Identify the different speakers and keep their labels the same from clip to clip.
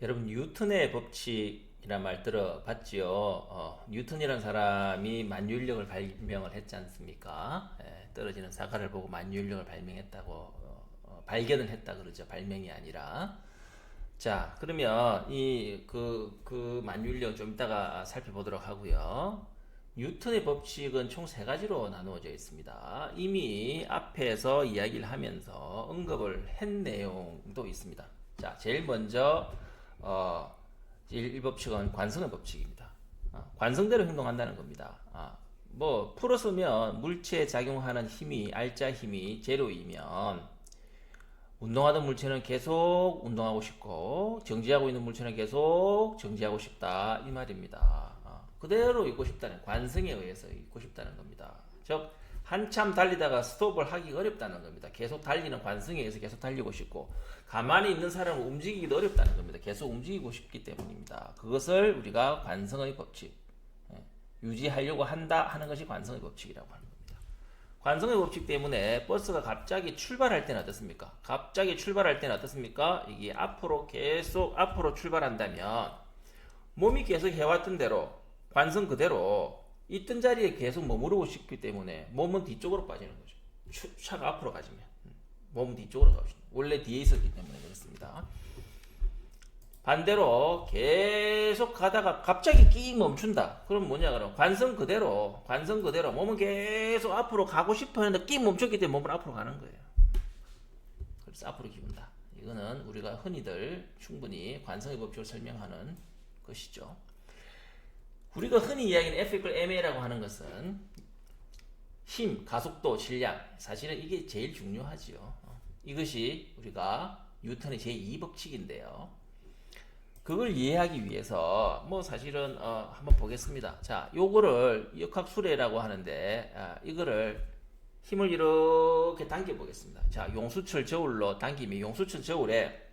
Speaker 1: 여러분 뉴턴의 법칙이란 말 들어봤지요? 뉴턴이라는 사람이 만유인력을 발명을 했지 않습니까? 떨어지는 사과를 보고 만유인력을 발명했다고 발견을 했다 그러죠. 발명이 아니라. 자, 그러면 그 만유인력 좀 이따가 살펴보도록 하고요. 뉴턴의 법칙은 총 세 가지로 나누어져 있습니다. 이미 앞에서 이야기를 하면서 언급을 한 내용도 있습니다. 자, 제일 먼저 어, 1법칙은 관성의 법칙입니다. 관성대로 행동한다는 겁니다. 뭐 풀어서면 물체에 작용하는 힘이 알짜 힘이 제로이면 운동하던 물체는 계속 운동하고 싶고 정지하고 있는 물체는 계속 정지하고 싶다 이 말입니다. 그대로 있고 싶다는 관성에 의해서 있고 싶다는 겁니다. 즉 한참 달리다가 스톱을 하기 어렵다는 겁니다. 계속 달리는 관성에 의해서 계속 달리고 싶고 가만히 있는 사람은 움직이기도 어렵다는 겁니다. 계속 움직이고 싶기 때문입니다. 그것을 우리가 관성의 법칙 유지하려고 한다 하는 것이 관성의 법칙이라고 하는 겁니다. 관성의 법칙 때문에 버스가 갑자기 출발할 때는 어떻습니까? 갑자기 출발할 때는 어떻습니까? 이게 앞으로 계속 앞으로 출발한다면 몸이 계속 해왔던 대로 관성 그대로 있던 자리에 계속 머무르고 싶기 때문에 몸은 뒤쪽으로 빠지는 거죠. 차가 앞으로 가지면 몸은 뒤쪽으로 가죠. 원래 뒤에 있었기 때문에 그렇습니다. 반대로 계속 가다가 갑자기 끼 멈춘다. 그럼 뭐냐 그럼 관성 그대로 몸은 계속 앞으로 가고 싶어 하는데 끼 멈췄기 때문에 몸을 앞으로 가는 거예요. 그래서 앞으로 기운다. 이거는 우리가 흔히들 충분히 관성의 법칙을 설명하는 것이죠. 우리가 흔히 이야기하는 F=ma라고 하는 것은 힘, 가속도, 질량 사실은 이게 제일 중요하지요. 이것이 우리가 뉴턴의 제2법칙인데요. 그걸 이해하기 위해서 뭐 사실은 한번 보겠습니다. 자, 요거를 역학수례라고 하는데 이거를 힘을 이렇게 당겨 보겠습니다. 자, 용수철 저울로 당기면 용수철 저울에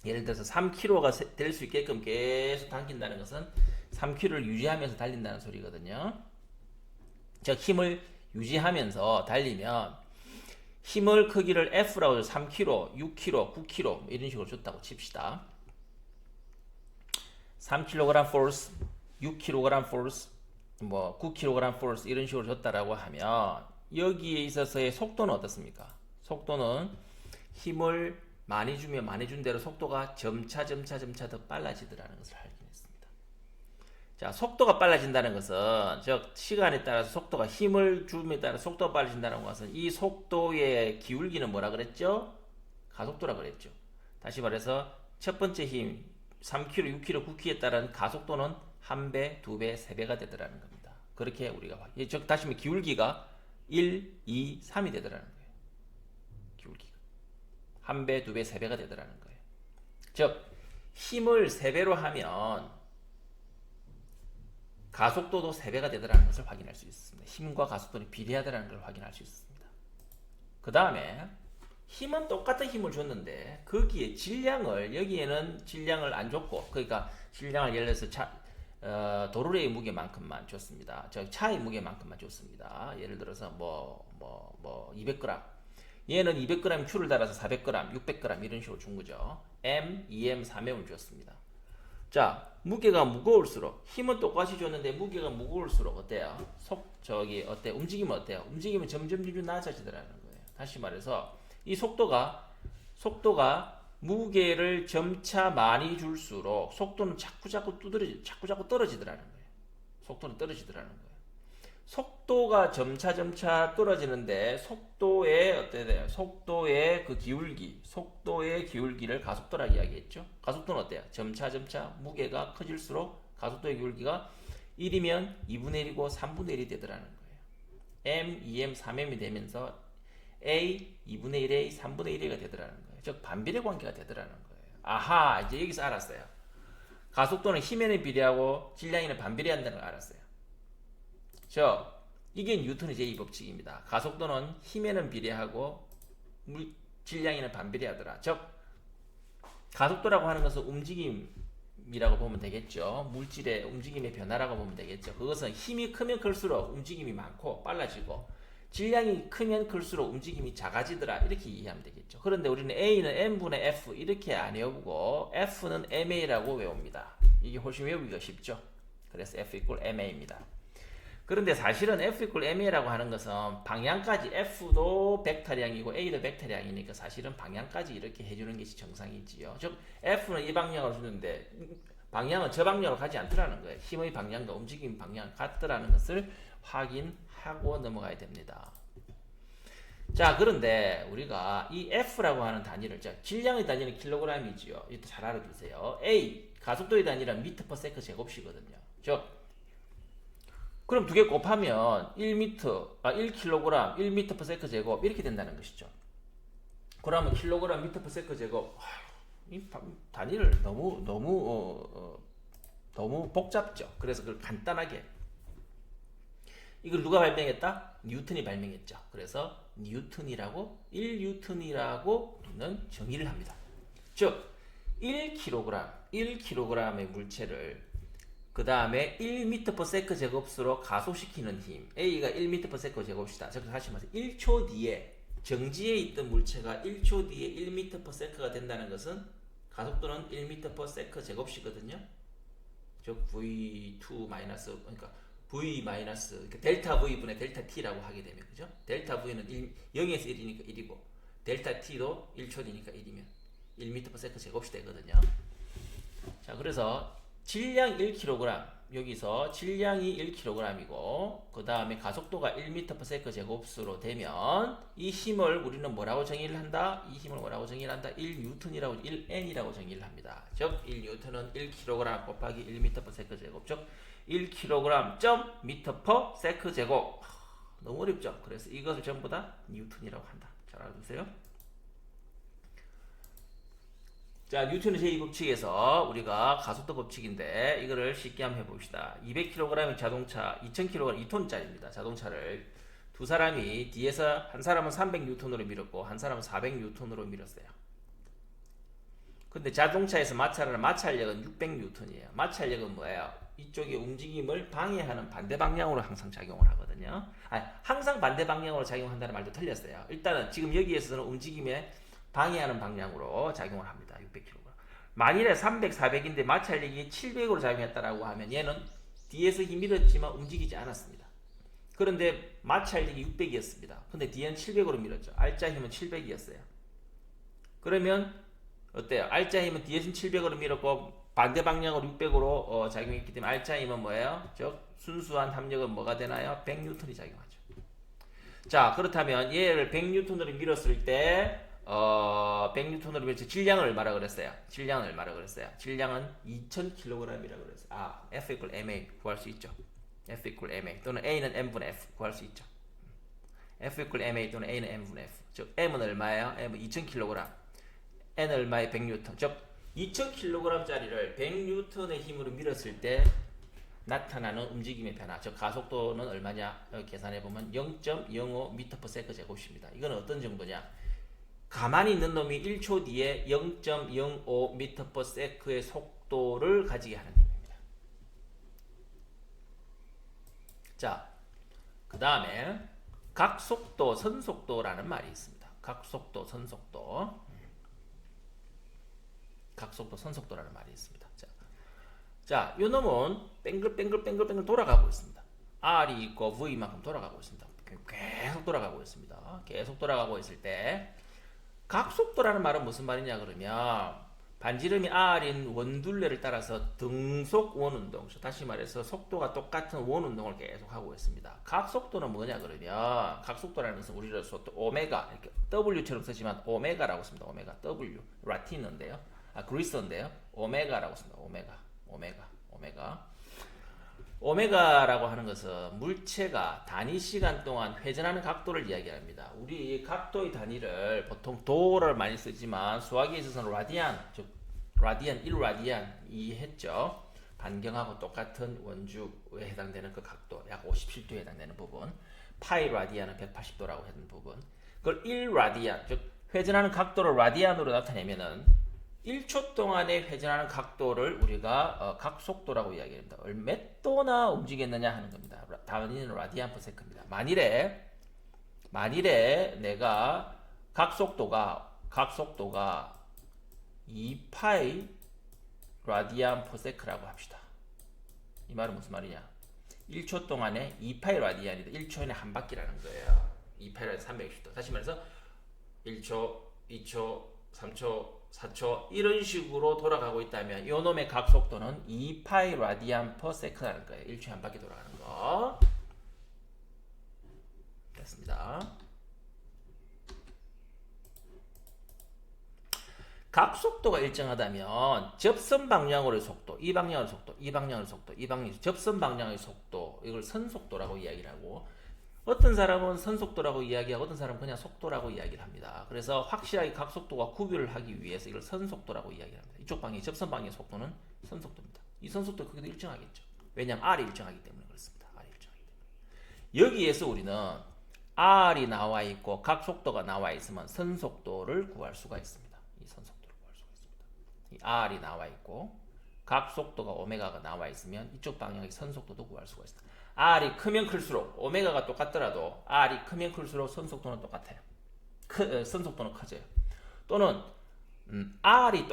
Speaker 1: 예를 들어서 3kg가 될 수 있게끔 계속 당긴다는 것은 3kg를 유지하면서 달린다는 소리거든요. 즉 힘을 유지하면서 달리면 힘을 크기를 F라고 해서 3kg, 6kg, 9kg 이런 식으로 줬다고 칩시다. 3kg force, 6kg force, 뭐 9kg force 이런 식으로 줬다라고 하면 여기에 있어서의 속도는 어떻습니까? 속도는 힘을 많이 주면 많이 준 대로 속도가 점차 더 빨라지더라는 것을 확인했습니다. 자, 속도가 빨라진다는 것은 즉 시간에 따라서 속도가 힘을 줌에 따라 속도가 빨라진다는 것은 이 속도의 기울기는 뭐라 그랬죠? 가속도라 그랬죠. 다시 말해서 첫 번째 힘 3km, 6km, 9km에 따른 가속도는 1배, 2배, 3배가 되더라는 겁니다. 그렇게 우리가 즉 다시 말해 기울기가 1, 2, 3이 되더라는 거예요. 기울기가 1배, 2배, 3배가 되더라는 거예요. 즉 힘을 3배로 하면 가속도도 3배가 되더라는 것을 확인할 수 있습니다. 힘과 가속도는 비례하다는 걸 확인할 수 있습니다. 그 다음에 힘은 똑같은 힘을 줬는데 거기에 질량을 여기에는 질량을 안 줬고 그러니까 질량을 예를 들어서 도르래의 무게만큼만 줬습니다. 저 차의 무게만큼만 줬습니다. 예를 들어서 200g 얘는 200g Q를 달아서 400g, 600g 이런 식으로 준 거죠. M, 2M, 3M을 줬습니다. 자, 무게가 무거울수록 힘은 똑같이 줬는데 무게가 무거울수록 어때요? 움직이면 어때요? 움직이면 점점 낮아지더라는 거예요. 다시 말해서 이 속도가 무게를 점차 많이 줄수록 속도는 자꾸 떨어지더라는 거예요. 속도는 떨어지더라는 거예요. 속도가 점차 떨어지는데 속도의 그 기울기, 속도의 기울기를 가속도라 이야기했죠. 가속도는 어때요? 점차 무게가 커질수록 가속도의 기울기가 1이면 2분의 1이고 3분의 1이 되더라는 거예요. M, 2M, 3M이 되면서 A, 2분의 1A, 3분의 1A가 되더라는 거예요. 즉 반비례 관계가 되더라는 거예요. 아하, 이제 여기서 알았어요. 가속도는 힘에는 비례하고 질량에는 반비례한다는 걸 알았어요. 이게 뉴턴의 제2법칙입니다. 가속도는 힘에는 비례하고 질량에는 반비례하더라. 즉 가속도라고 하는 것은 움직임이라고 보면 되겠죠. 물질의 움직임의 변화라고 보면 되겠죠. 그것은 힘이 크면 클수록 움직임이 많고 빨라지고 질량이 크면 클수록 움직임이 작아지더라 이렇게 이해하면 되겠죠. 그런데 우리는 A는 M분의 F 이렇게 안 외우고 F는 MA라고 외웁니다. 이게 훨씬 외우기가 쉽죠. 그래서 F equal MA입니다. 그런데 사실은 F equal MA라고 하는 것은 방향까지 F도 벡터량이고 A도 벡터량이니까 사실은 방향까지 이렇게 해주는 것이 정상이지요. 즉 F는 이 방향으로 주는데 방향은 저 방향으로 가지 않더라는 거예요. 힘의 방향과 움직임 방향 같더라는 것을 확인하고 넘어가야 됩니다. 자, 그런데 우리가 이 F라고 하는 단위를, 자, 질량의 단위는 킬로그램이지요. 이것도 잘 알아두세요. A, 가속도의 단위는 미터 퍼 세컨드 제곱시거든요. 즉, 그럼 두 개 곱하면 1kg, 1m per 세컨드 제곱 이렇게 된다는 것이죠. 그러면 킬로그램, 미터 per 세컨드 제곱, 이 단위를 너무 복잡죠. 그래서 그걸 간단하게 이걸 누가 발명했다? 뉴턴이 발명했죠. 그래서 뉴턴이라고 1뉴턴이라고 우리는 정의를 합니다. 즉 1kg의 물체를 그 다음에 1m per 세컨드 제곱수로 가속시키는 힘 A가 1m per 세컨드 제곱이다. 즉 다시 말해서 1초 뒤에 정지에 있던 물체가 1초 뒤에 1m per second가 된다는 것은 가속도는 1m per second 제곱이거든요. 즉 V2 마이너스 그러니까 V 마이너스 그러니까 델타 V분의 델타 T라고 하게 되면 그죠? 델타 V는 0에서 1이니까 1이고 델타 T도 1초 뒤니까 1이면 1m per second 제곱이 되거든요. 자, 그래서 질량 1kg 여기서 질량이 1kg이고 그 다음에 가속도가 1m per second 제곱수로 되면 이 힘을 우리는 뭐라고 정의를 한다? 이 힘을 뭐라고 정의를 한다? 1N이라고 1N이라고 정의를 합니다. 즉 1N은 1kg 곱하기 1m per second 제곱 즉 1kg 점 미터 per second 제곱. 너무 어렵죠? 그래서 이것을 전부 다 뉴턴이라고 한다. 잘 알아두세요. 자, 뉴턴의 제2법칙에서 우리가 가속도 법칙인데 이거를 쉽게 한번 해봅시다. 200kg의 자동차, 2000kg 2톤짜리입니다. 자동차를 두 사람이 뒤에서 한 사람은 300N으로 밀었고 한 사람은 400N으로 밀었어요. 근데 자동차에서 마찰하는 마찰력은 600N이에요. 마찰력은 뭐예요? 이쪽의 움직임을 방해하는 반대 방향으로 항상 작용을 하거든요. 항상 반대 방향으로 작용한다는 말도 틀렸어요. 일단은 지금 여기에서는 움직임에 방해하는 방향으로 작용을 합니다. 600kg. 만일에 300, 400인데 마찰력이 700으로 작용했다라고 하면 얘는 뒤에서 힘이 밀었지만 움직이지 않았습니다. 그런데 마찰력이 600이었습니다. 근데 뒤에는 700으로 밀었죠. 알짜 힘은 700이었어요. 그러면 어때요? 알짜 힘은 뒤에서는 700으로 밀었고 반대 방향으로 600으로 작용했기 때문에 알짜 힘은 뭐예요? 즉 순수한 합력은 뭐가 되나요? 100N이 작용하죠. 자, 그렇다면 얘를 100N으로 밀었을 때 100N으로 밀었을 때 질량은 얼마라 그랬어요? 질량은 2000kg이라고 그랬어요. F equal MA 구할 수 있죠. F equal MA 또는 A는 M분의 F 구할 수 있죠. F equal MA 또는 A는 M분의 F. 즉 M은 얼마예요? M은 2000kg. N은 얼마에 100N. 즉 2000kg짜리를 100N의 힘으로 밀었을 때 나타나는 움직임의 변화. 즉 가속도는 얼마냐? 여기 계산해 보면 0.05m per second 제곱입니다. 이건 어떤 정도냐? 가만히 있는 놈이 1초 뒤에 0.05m per second의 속도를 가지게 하는 힘입니다. 자, 그 다음에 각속도, 선속도라는 말이 있습니다. 각속도, 선속도. 각속도, 선속도라는 말이 있습니다. 자, 요 놈은 뱅글뱅글 돌아가고 있습니다. R이 있고 V만큼 돌아가고 있습니다. 계속 돌아가고 있습니다. 계속 돌아가고 있을 때 각속도라는 말은 무슨 말이냐 그러면 반지름이 R인 원둘레를 따라서 등속 원운동, 다시 말해서 속도가 똑같은 원운동을 계속 하고 있습니다. 각속도는 뭐냐 그러면 각속도라는 것은 우리로서 또 오메가, 이렇게 W처럼 쓰지만 오메가라고 씁니다. 오메가, W, 라틴어인데요. 그리스어인데요. 오메가라고 씁니다. 오메가라고 하는 것은 물체가 단위 시간 동안 회전하는 각도를 이야기합니다. 우리 각도의 단위를 보통 도를 많이 쓰지만 수학에 있어서는 라디안, 즉 라디안, 1라디안 이해했죠. 반경하고 똑같은 원주에 해당되는 그 각도, 약 57도에 해당되는 부분. 파이 라디안은 180도라고 하는 부분. 그걸 1라디안, 즉 회전하는 각도를 라디안으로 나타내면은 1초 동안에 회전하는 각도를 우리가 각속도라고 이야기합니다. 몇 도나 움직였느냐 하는 겁니다. 단위는 라디안 퍼 세컨드입니다. 만일에 만일에 내가 각속도가 2파이 라디안 퍼 세크라고 합시다. 이 말은 무슨 말이냐? 1초 동안에 2파이 라디안이다. 1초에 한 바퀴라는 거예요. 2파이 360도. 다시 말해서 1초, 2초, 3초, 4초 이런 식으로 돌아가고 있다면 요 놈의 각속도는 2파이 라디안 퍼 세크라는 거예요. 1초에 한 바퀴 돌아가는 거. 됐습니다. 각속도가 일정하다면 접선 방향으로의 속도, 이 방향의 속도, 이 방향의 속도, 이 방향의 접선 방향의 속도, 이걸 선속도라고 이야기를 하고, 어떤 사람은 선속도라고 이야기하고 어떤 사람은 그냥 속도라고 이야기를 합니다. 그래서 확실하게 각속도와 구별을 하기 위해서 이걸 선속도라고 이야기를 합니다. 이쪽 방향, 접선 방향의 속도는 선속도입니다. 이 선속도 크기도 일정하겠죠. 왜냐하면 R이 일정하기 때문에 그렇습니다. R이 일정하기 때문에. 여기에서 우리는 R이 나와 있고 각속도가 나와 있으면 선속도를 구할 수가 있습니다. 이 선속도를 구할 수가 있습니다. 이 R이 나와 있고 각속도가 오메가가 나와 있으면 이쪽 방향의 선속도도 구할 수가 있습니다. R이 크면 클수록 오메가가 똑같더라도 R이 크면 클수록 선속도는 똑같아요. 선속도는 커져요. 또는 R이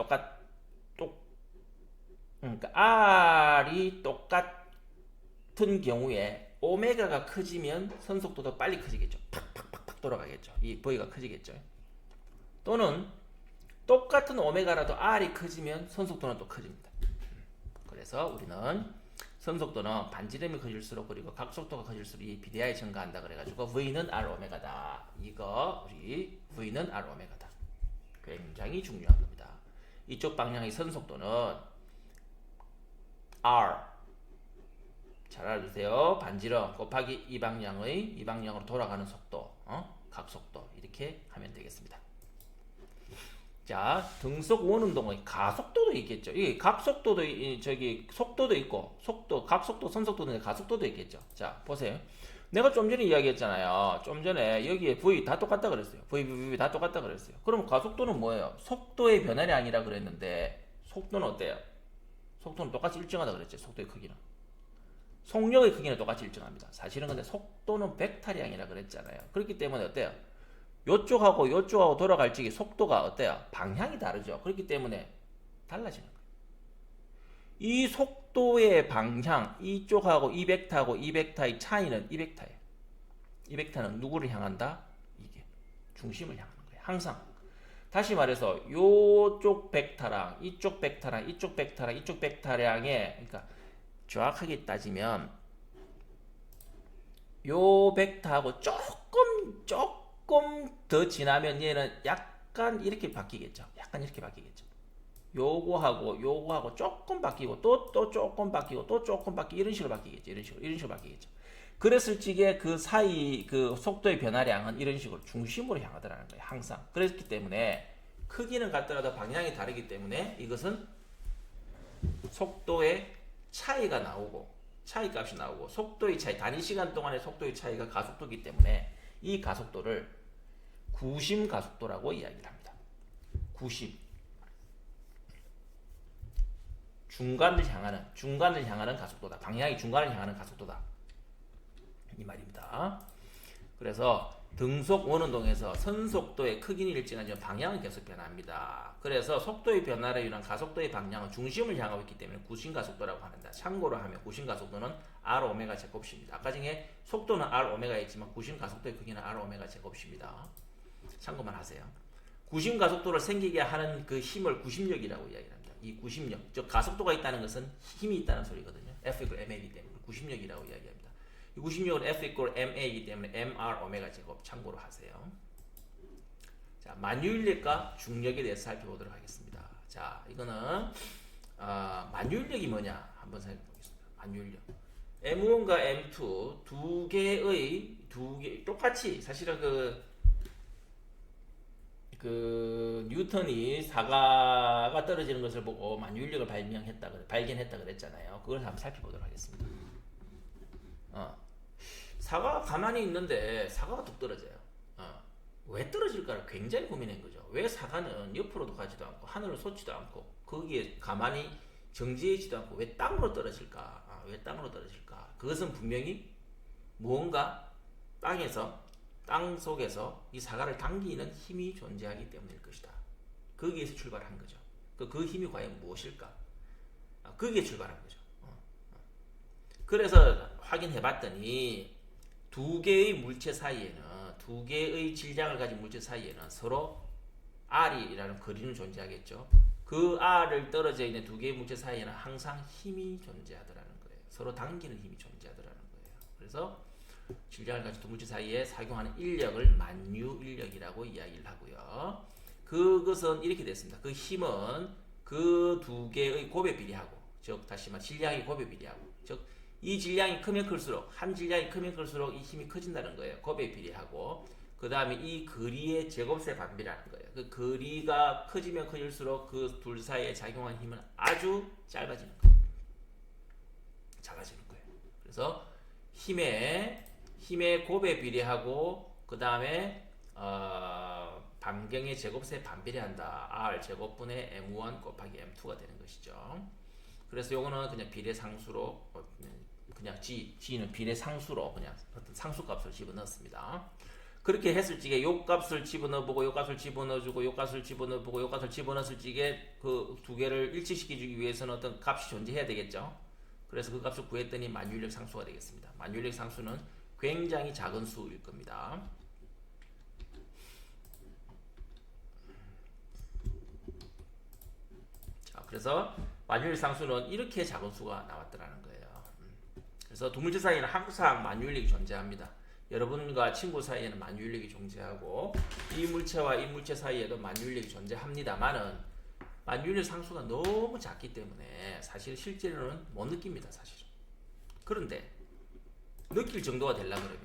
Speaker 1: 그러니까 R이 똑같은 경우에 오메가가 커지면 선속도도 빨리 커지겠죠. 팍팍팍팍 돌아가겠죠. 이 V가 커지겠죠. 또는 똑같은 오메가라도 R이 커지면 선속도는 또 커집니다. 그래서 우리는 선속도는 반지름이 커질수록 그리고 각속도가 커질수록 이 비대하에 증가한다 그래가지고 V는 R 오메가다. 이거 우리 V는 R 오메가다. 굉장히 중요한 겁니다. 이쪽 방향의 선속도는 R 잘 알아두세요. 반지름 곱하기 이 방향으로 돌아가는 속도, 각속도 이렇게 하면 되겠습니다. 자, 등속 원운동의 가속도도 있겠죠. 이 각속도도 속도도 있고 각속도, 선속도도 가속도도 있겠죠. 자, 보세요. 내가 좀 전에 이야기했잖아요. 좀 전에 여기에 V 다 똑같다 그랬어요. V 다 똑같다 그랬어요. 그럼 가속도는 뭐예요? 속도의 변화량이 아니라 그랬는데 속도는 어때요? 속도는 똑같이 일정하다 그랬죠. 속도의 크기는. 속력의 크기는 똑같이 일정합니다. 사실은 근데 속도는 벡터량이라 그랬잖아요. 그렇기 때문에 어때요? 요쪽하고 돌아갈 적에 속도가 어때요? 방향이 다르죠. 그렇기 때문에 달라지는 거예요. 이 속도의 방향, 이쪽하고 이 벡터하고 이 벡터의 차이는 이 벡터예요. 이 벡터는 누구를 향한다? 이게 중심을 향하는 거예요. 항상. 다시 말해서 요쪽 벡터랑 이쪽 벡터랑 이쪽 벡터랑 이쪽 벡터량의 그러니까 정확하게 따지면 요 벡터하고 조금 더 지나면 얘는 약간 이렇게 바뀌겠죠. 약간 이렇게 바뀌겠죠. 요거하고 조금 바뀌고 또 조금 바뀌고 또 조금 바뀌고 이런 식으로 바뀌겠죠. 이런 식으로 바뀌겠죠. 그랬을 적에 그 사이 그 속도의 변화량은 이런 식으로 중심으로 향하더라는 거예요. 항상. 그렇기 때문에 크기는 같더라도 방향이 다르기 때문에 이것은 속도의 차이가 나오고 차이 값이 나오고 속도의 차이, 단위 시간 동안의 속도의 차이가 가속도이기 때문에 이 가속도를 구심 가속도라고 이야기를 합니다. 구심. 중간을 향하는 가속도다. 방향이 중간을 향하는 가속도다. 이 말입니다. 그래서 등속 원운동에서 선속도의 크기는 일정하지만 방향은 계속 변합니다. 그래서 속도의 변화를 인한 가속도의 방향은 중심을 향하고 있기 때문에 구심가속도라고 합니다. 참고로 하면 구심가속도는 R 오메가 제곱입니다. 아까 중에 속도는 R 오메가였지만 구심가속도의 크기는 R 오메가 제곱입니다. 참고만 하세요. 구심가속도를 생기게 하는 그 힘을 구심력이라고 이야기합니다. 이 구심력, 즉 가속도가 있다는 것은 힘이 있다는 소리거든요. F = ma이기 때문에 구심력이라고 이야기합니다. 이 구심력은 F = ma이기 때문에 mR 오메가 제곱 참고로 하세요. 자, 만유인력과 중력에 대해서 살펴보도록 하겠습니다. 자, 이거는 만유인력이 뭐냐 한번 생각해 보겠습니다. 만유인력. M1과 M2 두 개 똑같이 사실은 그 뉴턴이 사과가 떨어지는 것을 보고 만유인력을 발견했다 그랬잖아요. 그걸 한번 살펴보도록 하겠습니다. 사과가 가만히 있는데 사과가 뚝 떨어져요. 왜 떨어질까를 굉장히 고민한 거죠. 왜 사과는 옆으로도 가지도 않고 하늘을 솟지도 않고 거기에 가만히 정지하지도 않고 왜 땅으로 떨어질까? 왜 땅으로 떨어질까? 그것은 분명히 무언가 땅에서 땅 속에서 이 사과를 당기는 힘이 존재하기 때문일 것이다. 거기에서 출발한 거죠. 그 힘이 과연 무엇일까? 거기에 출발한 거죠. 그래서 확인해 봤더니 두 개의 물체 사이에는, 두 개의 질량을 가진 물체 사이에는 서로 R이라는 거리는 존재하겠죠. 그 R을 떨어져 있는 두 개의 물체 사이에는 항상 힘이 존재하더라는 거예요. 서로 당기는 힘이 존재하더라는 거예요. 그래서 질량을 가진 두 물체 사이에 작용하는 인력을 만유 인력이라고 이야기를 하고요. 그것은 이렇게 됐습니다. 그 힘은 그 두 개의 곱에 비례하고, 즉 다시 말해 질량이 곱에 비례하고, 즉 이 질량이 크면 클수록, 한 질량이 크면 클수록 이 힘이 커진다는 거예요. 곱에 비례하고, 그 다음에 이 거리의 제곱세 반비라는 거예요. 그 거리가 커지면 커질수록 그 둘 사이에 작용한 힘은 아주 짧아지는 거예요. 작아지는 거예요. 그래서 힘의 곱에 비례하고, 그 다음에 반경의 제곱세 반비례한다. R 제곱분의 M1 곱하기 M2가 되는 것이죠. 그래서 요거는 그냥 비례상수로, 그냥 G는 비례상수로 그냥 어떤 상수값을 집어넣었습니다. 그렇게 했을 적에 요 값을 집어넣어보고, 요 값을 집어넣어주고, 요 값을 집어넣어보고, 요 값을 집어넣었을 적에 그 두 개를 일치시키기 위해서는 어떤 값이 존재해야 되겠죠. 그래서 그 값을 구했더니 만유인력 상수가 되겠습니다. 만유인력 상수는 굉장히 작은 수일 겁니다. 자, 그래서 만유인력 상수는 이렇게 작은 수가 나왔더라는 거예요. 그래서 두 물체 사이에는 항상 만유인력이 존재합니다. 여러분과 친구 사이에는 만유인력이 존재하고, 이 물체와 이 물체 사이에도 만유인력이 존재합니다만은 만유인력 상수가 너무 작기 때문에 사실 실제로는 못 느낍니다. 사실은. 그런데 느낄 정도가 되려면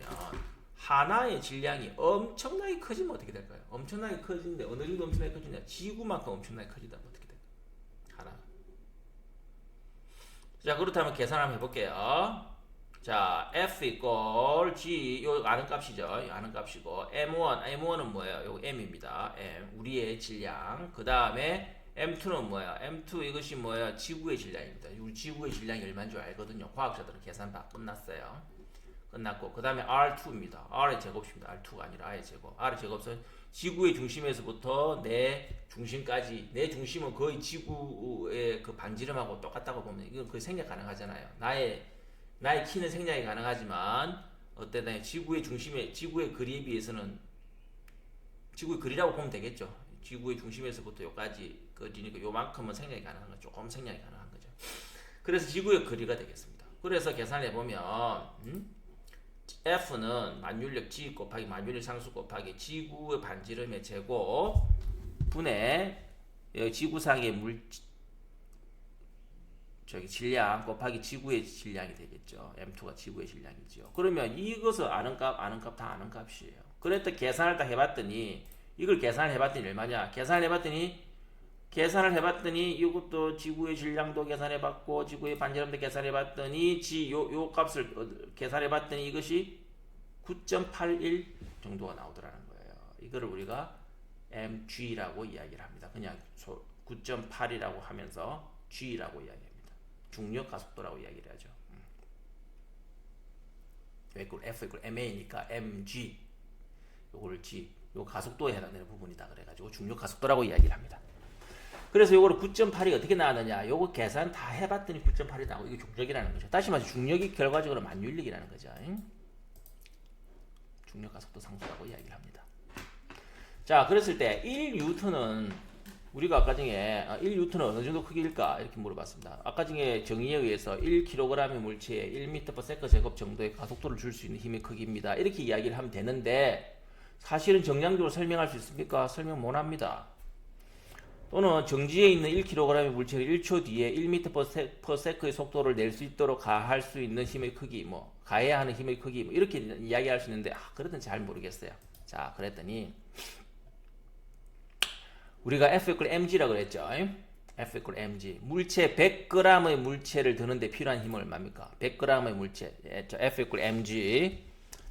Speaker 1: 하나의 질량이 엄청나게 커지면 어떻게 될까요? 엄청나게 커지는데 어느 정도 엄청나게 커지냐? 지구만큼 엄청나게 커지다 어떻게 될까요? 하나가. 자, 그렇다면 계산 한번 해볼게요. 자, F equal G, 요 아는 값이죠. 요 아는 값이고, M1은 뭐예요? 요 M입니다. M, 우리의 질량. 그 다음에 M2는 뭐예요? M2 이것이 뭐예요? 지구의 질량입니다. 우리 지구의 질량이 얼마인 줄 알거든요. 과학자들은 계산 다 끝났어요. 끝났고, 그 다음에 R2입니다. R의 제곱입니다. R2가 아니라 R의 제곱. R의 제곱은 지구의 중심에서부터 내 중심까지, 내 중심은 거의 지구의 그 반지름하고 똑같다고 보면 이건 거의 생략 가능하잖아요. 나의 키는 생략이 가능하지만 어때나 지구의 중심에, 지구의 거리에 비해서는 지구의 거리라고 보면 되겠죠. 지구의 중심에서부터 여기까지 거리니까 요만큼은 생략이 가능한 거, 조금 생략이 가능한 거죠. 그래서 지구의 거리가 되겠습니다. 그래서 계산해 보면 F는 만유인력 G 곱하기 만유인력 상수 곱하기 지구의 반지름의 제곱 분의 지구상의 질량 곱하기 지구의 질량이 되겠죠. M2가 지구의 질량이죠. 그러면 이것을 아는 값 다 아는 값이에요. 그랬더니 계산을 다 해봤더니, 이걸 계산을 해봤더니 얼마냐? 계산을 해봤더니 이것도 지구의 질량도 계산해봤고, 지구의 반지름도 계산해봤더니, 요 값을 계산해봤더니 이것이 9.81 정도가 나오더라는 거예요. 이거를 우리가 mg라고 이야기를 합니다. 그냥 9.8이라고 하면서 g라고 이야기합니다. 중력 가속도라고 이야기를 하죠. F ma니까 mg, 요거를 g, 요 가속도에 해당되는 부분이다 그래가지고 중력 가속도라고 이야기를 합니다. 그래서 요거를 9.8이 어떻게 나왔느냐? 요거 계산 다 해봤더니 9.8이 나오고, 이게 중력이라는 거죠. 다시 말해서 중력이 결과적으로 만유인력이라는 거죠. 중력 가속도 상수라고 이야기를 합니다. 자, 그랬을 때 1뉴턴은 우리가 아까 중에 1뉴턴은 어느 정도 크기일까? 이렇게 물어봤습니다. 아까 중에 정의에 의해서 1kg의 물체에 1m/s 제곱 정도의 가속도를 줄 수 있는 힘의 크기입니다. 이렇게 이야기를 하면 되는데, 사실은 정량적으로 설명할 수 있습니까? 설명 못합니다. 또는 정지에 있는 1kg의 물체를 1초 뒤에 1m/s의 속도를 낼 수 있도록 가할 수 있는 힘의 크기, 가해야 하는 힘의 크기, 이렇게 이야기할 수 있는데, 그렇든 잘 모르겠어요. 자, 그랬더니 우리가 F equal mg라고 그랬죠. F equal mg. 물체 100g의 물체를 드는데 필요한 힘은 얼마입니까? 100g의 물체. F equal mg.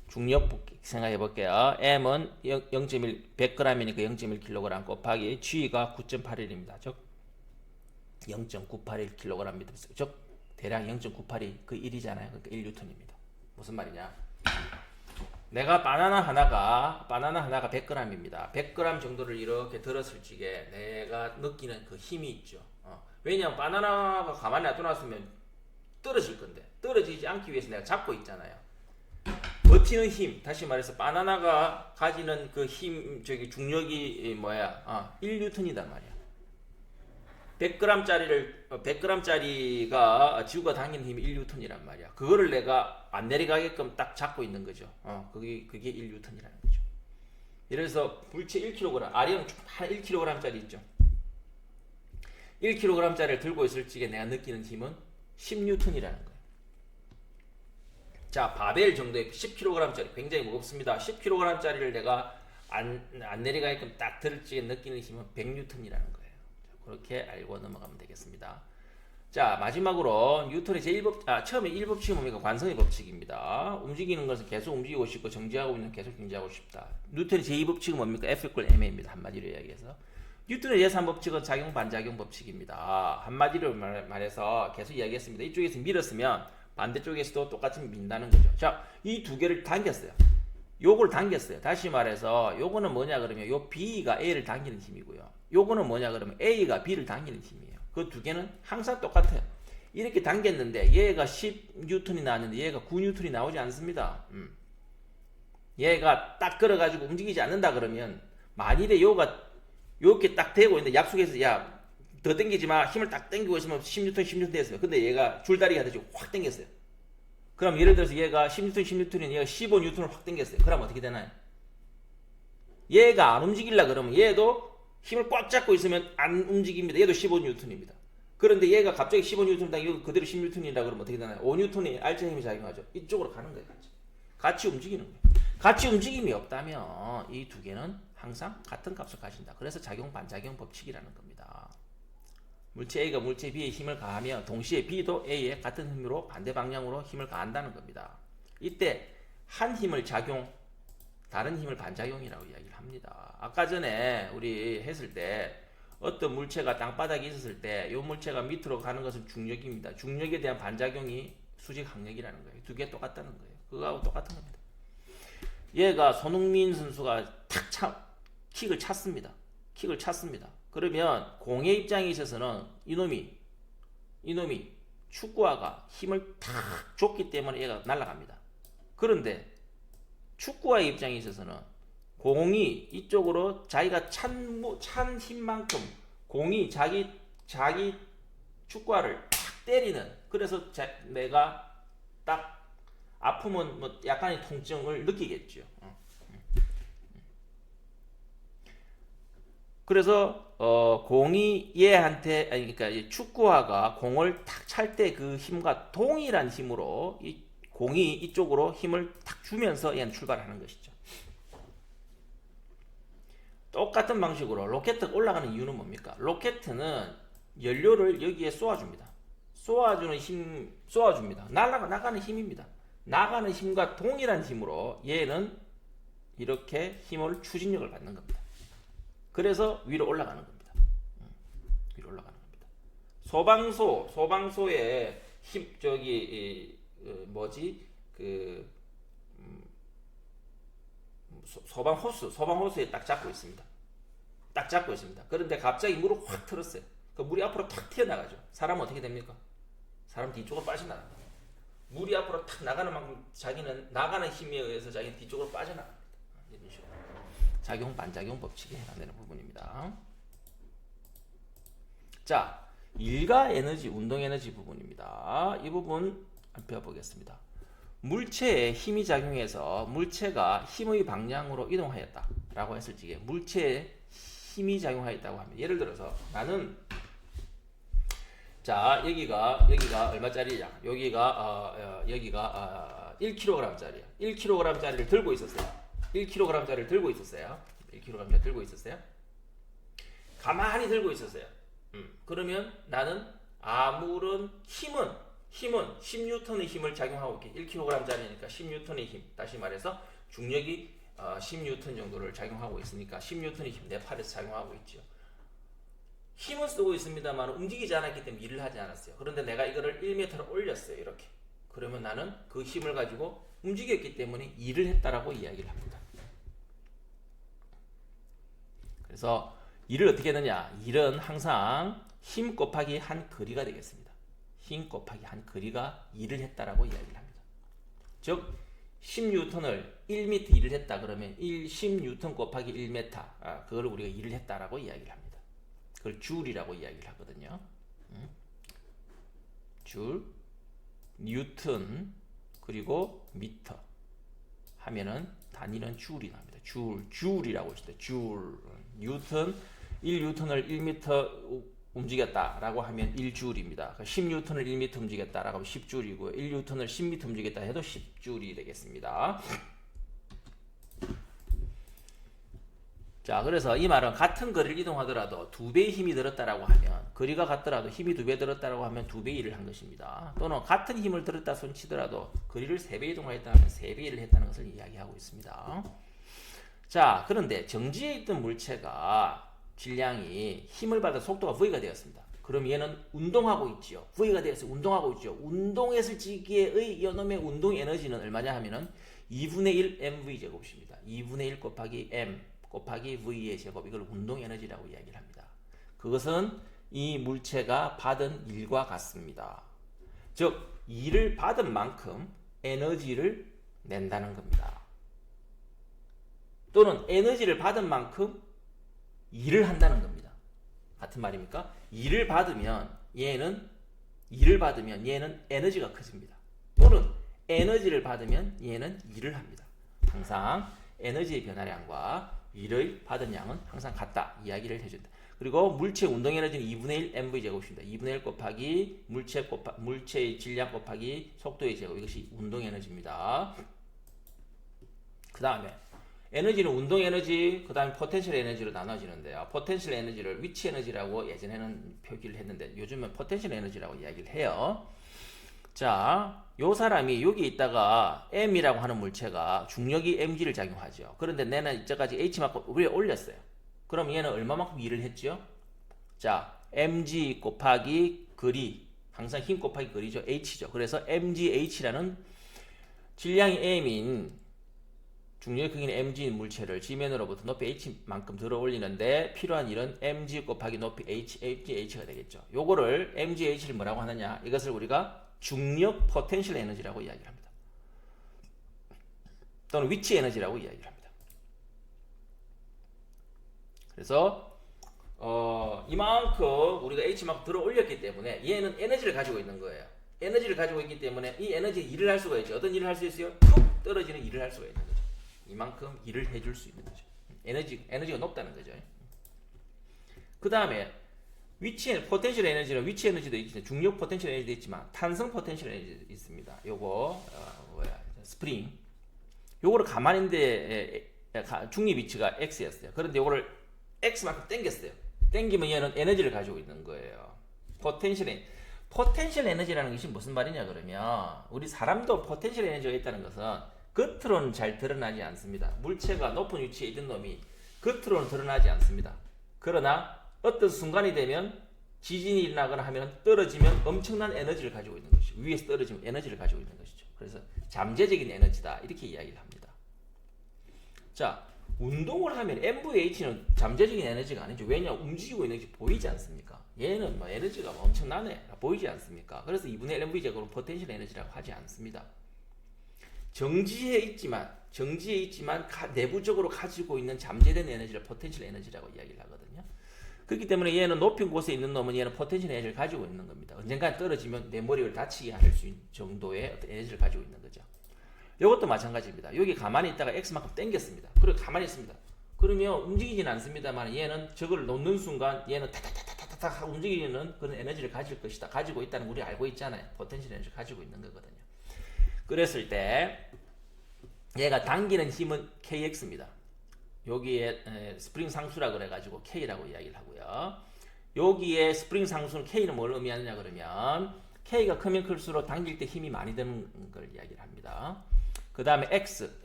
Speaker 1: 중력 생각해 볼게요. m은 0.1, 100g이니까 0.1kg 곱하기 g가 9.81입니다. 즉 0.981kg/m. 즉 대략 0.982 그 1이잖아요. 그러니까 1N입니다. 무슨 말이냐? 내가 바나나 하나가 100g입니다. 100g 정도를 이렇게 들었을 적에 내가 느끼는 그 힘이 있죠. 왜냐하면 바나나가 가만히 놔둬놨으면 떨어질 건데 떨어지지 않기 위해서 내가 잡고 있잖아요. 버티는 힘, 다시 말해서 바나나가 가지는 그 힘, 저기 중력이 1N이단 말이야. 100g짜리가 지구가 당기는 힘이 1N이란 말이야. 그거를 내가 안 내려가게끔 딱 잡고 있는 거죠. 그게 1N이라는 거죠. 예를 들어서 물체 1kg, 아령 한 1kg짜리 있죠. 1kg짜리를 들고 있을 적에 내가 느끼는 힘은 10N이라는 거예요. 자, 바벨 정도의 10kg짜리 굉장히 무겁습니다. 10kg짜리를 내가 안 내려가게끔 딱 들을 적에 느끼는 힘은 100N이라는 거예요. 그렇게 알고 넘어가면 되겠습니다. 자, 마지막으로 뉴턴의 처음에 1법칙이 뭡니까? 관성의 법칙입니다. 움직이는 것은 계속 움직이고 싶고 정지하고 있는 계속 정지하고 싶다. 뉴턴의 제2법칙은 뭡니까? F=ma입니다. 한마디로 이야기해서. 뉴턴의 제3법칙은 작용 반작용 법칙입니다. 한마디로 말해서 계속 이야기했습니다. 이쪽에서 밀었으면 반대쪽에서도 똑같이 민다는 거죠. 자, 이 두 개를 당겼어요. 요걸 당겼어요. 다시 말해서 요거는 뭐냐 그러면 요 B가 A를 당기는 힘이고요. 요거는 뭐냐 그러면 A가 B를 당기는 힘이에요. 그 두 개는 항상 똑같아요. 이렇게 당겼는데 얘가 10N이 나왔는데 얘가 9N이 나오지 않습니다. 얘가 딱 끌어가지고 움직이지 않는다 그러면 만일에 요가 요렇게 딱 대고 있는데 약속해서 야 더 당기지 마 힘을 딱 당기고 있으면 10N 됐어요. 근데 얘가 줄다리기 하듯이 확 당겼어요. 그럼 예를 들어서 얘가 10N이면 얘가 15N을 확 당겼어요. 그럼 어떻게 되나요? 얘가 안 움직이려 그러면 얘도 힘을 꽉 잡고 있으면 안 움직입니다. 얘도 15N입니다. 그런데 얘가 갑자기 15N 당기고 그대로 10N이라 그러면 어떻게 되나요? 5N이 알짜 힘이 작용하죠. 이쪽으로 가는 거예요. 같이 움직이는 거예요. 같이 움직임이 없다면 이 두 개는 항상 같은 값을 가진다. 그래서 작용 반작용 법칙이라는 겁니다. 물체 A가 물체 B에 힘을 가하면 동시에 B도 A에 같은 힘으로 반대 방향으로 힘을 가한다는 겁니다. 이때 한 힘을 작용, 다른 힘을 반작용이라고 이야기를 합니다. 아까 전에 우리 했을 때 어떤 물체가 땅바닥에 있었을 때 이 물체가 밑으로 가는 것은 중력입니다. 중력에 대한 반작용이 수직 항력이라는 거예요. 두 개 똑같다는 거예요. 그거하고 똑같은 겁니다. 얘가 손흥민 선수가 킥을 찼습니다. 그러면 공의 입장에 있어서는 이놈이 축구화가 힘을 탁 줬기 때문에 얘가 날아갑니다. 그런데 축구화의 입장에 있어서는 공이 이쪽으로 자기가 찬 힘만큼 공이 자기 축구화를 탁 때리는, 그래서 내가 딱 아프면 뭐 약간의 통증을 느끼겠죠. 그래서 공이 얘한테 그러니까 축구화가 공을 탁 찰 때 그 힘과 동일한 힘으로 이 공이 이쪽으로 힘을 탁 주면서 얘는 출발하는 것이죠. 똑같은 방식으로 로켓트가 올라가는 이유는 뭡니까? 로켓트는 연료를 여기에 쏘아줍니다. 쏘아줍니다. 나가는 힘입니다. 나가는 힘과 동일한 힘으로 얘는 이렇게 힘을 추진력을 받는 겁니다. 그래서 위로 올라가는 겁니다. 위로 올라가는 겁니다. 소방소의 힘 소방 호스에 딱 잡고 있습니다. 그런데 갑자기 물을 확 틀었어요. 그 물이 앞으로 탁 튀어나가죠. 사람은 어떻게 됩니까? 사람 뒤쪽으로 빠져나갑니다. 물이 앞으로 탁 나가는 만큼 자기는 나가는 힘에 의해서 자기는 뒤쪽으로 빠져나갑니다. 이런 식으로. 작용 반작용 법칙에 해당되는 부분입니다. 자, 일가 에너지, 운동 에너지 부분입니다. 이 부분 배워보겠습니다. 물체에 힘이 작용해서 물체가 힘의 방향으로 이동하였다라고 했을 적에 물체에 힘이 작용하였다고 하면, 예를 들어서 나는 자 여기가 얼마짜리냐? 여기가 1kg짜리야. 1kg짜리를 들고 있었어요. 1kg짜리를 들고 있었어요. 가만히 들고 있었어요. 그러면 나는 아무런 힘은 10N의 힘을 작용하고 있게, 1kg짜리니까 10N의 힘, 다시 말해서 중력이 10N 정도를 작용하고 있으니까 10N의 힘 내 팔에서 작용하고 있죠. 힘은 쓰고 있습니다만 움직이지 않았기 때문에 일을 하지 않았어요. 그런데 내가 이거를 1m를 올렸어요. 이렇게. 그러면 나는 그 힘을 가지고 움직였기 때문에 일을 했다라고 이야기를 합니다. 그래서 일을 어떻게 했느냐? 일은 항상 힘 곱하기 한 거리가 되겠습니다. 힘 곱하기 한 거리가 일을 했다라고 이야기를 합니다. 즉 10N을 1m 일을 했다 그러면 10N 곱하기 1m 그걸 우리가 일을 했다라고 이야기를 합니다. 그걸 줄이라고 이야기를 하거든요. 줄, 뉴턴, 그리고 미터 하면은 단위는 줄이 나옵니다. 줄이라고 있습니다. 줄, 뉴턴, 1뉴턴을 1m 움직였다라고 하면 1줄입니다. 10뉴턴을 1m 움직였다라고 하면 10줄이고요. 1뉴턴을 10m 움직였다 해도 10줄이 되겠습니다. 자, 그래서 이 말은 같은 거리를 이동하더라도 2배의 힘이 들었다라고 하면, 거리가 같더라도 힘이 2배 들었다라고 하면 2배 일을 한 것입니다. 또는 같은 힘을 들었다 손치더라도 거리를 3배 이동하였다 하면 3배 일을 했다는 것을 이야기하고 있습니다. 자, 그런데 정지에 있던 물체가 질량이 힘을 받아 속도가 V가 되었습니다. 그럼 얘는 운동하고 있죠. V가 되어서 운동하고 있죠. 운동했을 시기의 이놈의 운동 에너지는 얼마냐 하면은 2분의 1 mv 제곱입니다. 2분의 1 곱하기 m 곱하기 v의 제곱, 이걸 운동 에너지라고 이야기를 합니다. 그것은 이 물체가 받은 일과 같습니다. 즉 일을 받은 만큼 에너지를 낸다는 겁니다. 또는 에너지를 받은 만큼 일을 한다는 겁니다. 같은 말입니까? 일을 받으면 얘는 에너지가 커집니다. 또는 에너지를 받으면 얘는 일을 합니다. 항상 에너지의 변화량과 일을 받은 양은 항상 같다 이야기를 해준다. 그리고 물체 운동 에너지는 2분의 1 mv 제곱입니다. 2분의 1 곱하기 물체의 질량 곱하기 속도의 제곱, 이것이 운동 에너지입니다. 그 다음에 에너지는 운동 에너지, 그 다음에 포텐셜 에너지로 나눠지는데요. 포텐셜 에너지를 위치 에너지라고 예전에는 표기를 했는데 요즘은 포텐셜 에너지라고 이야기를 해요. 자, 요 사람이 여기 있다가 M이라고 하는 물체가 중력이 mg를 작용하죠. 그런데 내는 이때까지 H만큼 위에 올렸어요. 그럼 얘는 얼마만큼 일을 했죠? 자, mg 곱하기 거리, 항상 힘 곱하기 거리죠. H죠. 그래서 mgH라는 질량이 M인 중력의 크기는 mg인 물체를 지면으로부터 높이 h만큼 들어 올리는데 필요한 일은 mg 곱하기 높이 mgH가 되겠죠. 요거를 mgH를 뭐라고 하느냐? 이것을 우리가 중력 포텐셜 에너지라고 이야기를 합니다. 또는 위치 에너지라고 이야기를 합니다. 그래서 이만큼 우리가 h만큼 들어 올렸기 때문에 얘는 에너지를 가지고 있는 거예요. 에너지를 가지고 있기 때문에 이 에너지 일을 할 수가 있죠. 어떤 일을 할 수 있어요? 툭 떨어지는 일을 할 수가 있는 거죠. 이만큼 일을 해줄 수 있는 거죠. 에너지가 높다는 거죠. 그 다음에 포텐셜 에너지는 위치 에너지도 있지만 중력 포텐셜 에너지도 있지만 탄성 포텐셜 에너지도 있습니다. 요거 스프링. 요거를 가만인데 중립 위치가 x였어요. 그런데 요거를 x만큼 당겼어요. 당기면 얘는 에너지를 가지고 있는 거예요. 포텐셜 에너지라는 것이 무슨 말이냐 그러면 우리 사람도 포텐셜 에너지가 있다는 것은 겉으로는 잘 드러나지 않습니다. 물체가 높은 위치에 있는 놈이 겉으로는 드러나지 않습니다. 그러나 어떤 순간이 되면 지진이 일어나거나 하면 떨어지면 엄청난 에너지를 가지고 있는 것이죠. 위에서 떨어지면 에너지를 가지고 있는 것이죠. 그래서 잠재적인 에너지다 이렇게 이야기를 합니다. 자, 운동을 하면 MVH는 잠재적인 에너지가 아니죠. 왜냐? 움직이고 있는 것이 보이지 않습니까? 얘는 에너지가 엄청나네 보이지 않습니까? 그래서 2분의 1 MV 제곱은 포텐셜 에너지라고 하지 않습니다. 정지에 있지만 내부적으로 가지고 있는 잠재된 에너지를 포텐셜 에너지라고 이야기를 하거든요. 그렇기 때문에 얘는 높은 곳에 있는 놈은 얘는 포텐셜 에너지를 가지고 있는 겁니다. 언젠가 떨어지면 내 머리를 다치게 할 수 있는 정도의 어떤 에너지를 가지고 있는 거죠. 이것도 마찬가지입니다. 여기 가만히 있다가 X만큼 당겼습니다. 그리고 가만히 있습니다. 그러면 움직이진 않습니다만 얘는 저걸 놓는 순간 얘는 타타타타타타 움직이는 그런 에너지를 가질 것이다. 가지고 있다는 걸 우리 알고 있잖아요. 포텐셜 에너지를 가지고 있는 거거든요. 그랬을 때 얘가 당기는 힘은 KX입니다. 여기에 스프링 상수라 그래가지고 K라고 이야기를 하고요. 여기에 스프링 상수는 K는 뭘 의미하느냐 그러면 K가 크면 클수록 당길 때 힘이 많이 드는 걸 이야기를 합니다. 그 다음에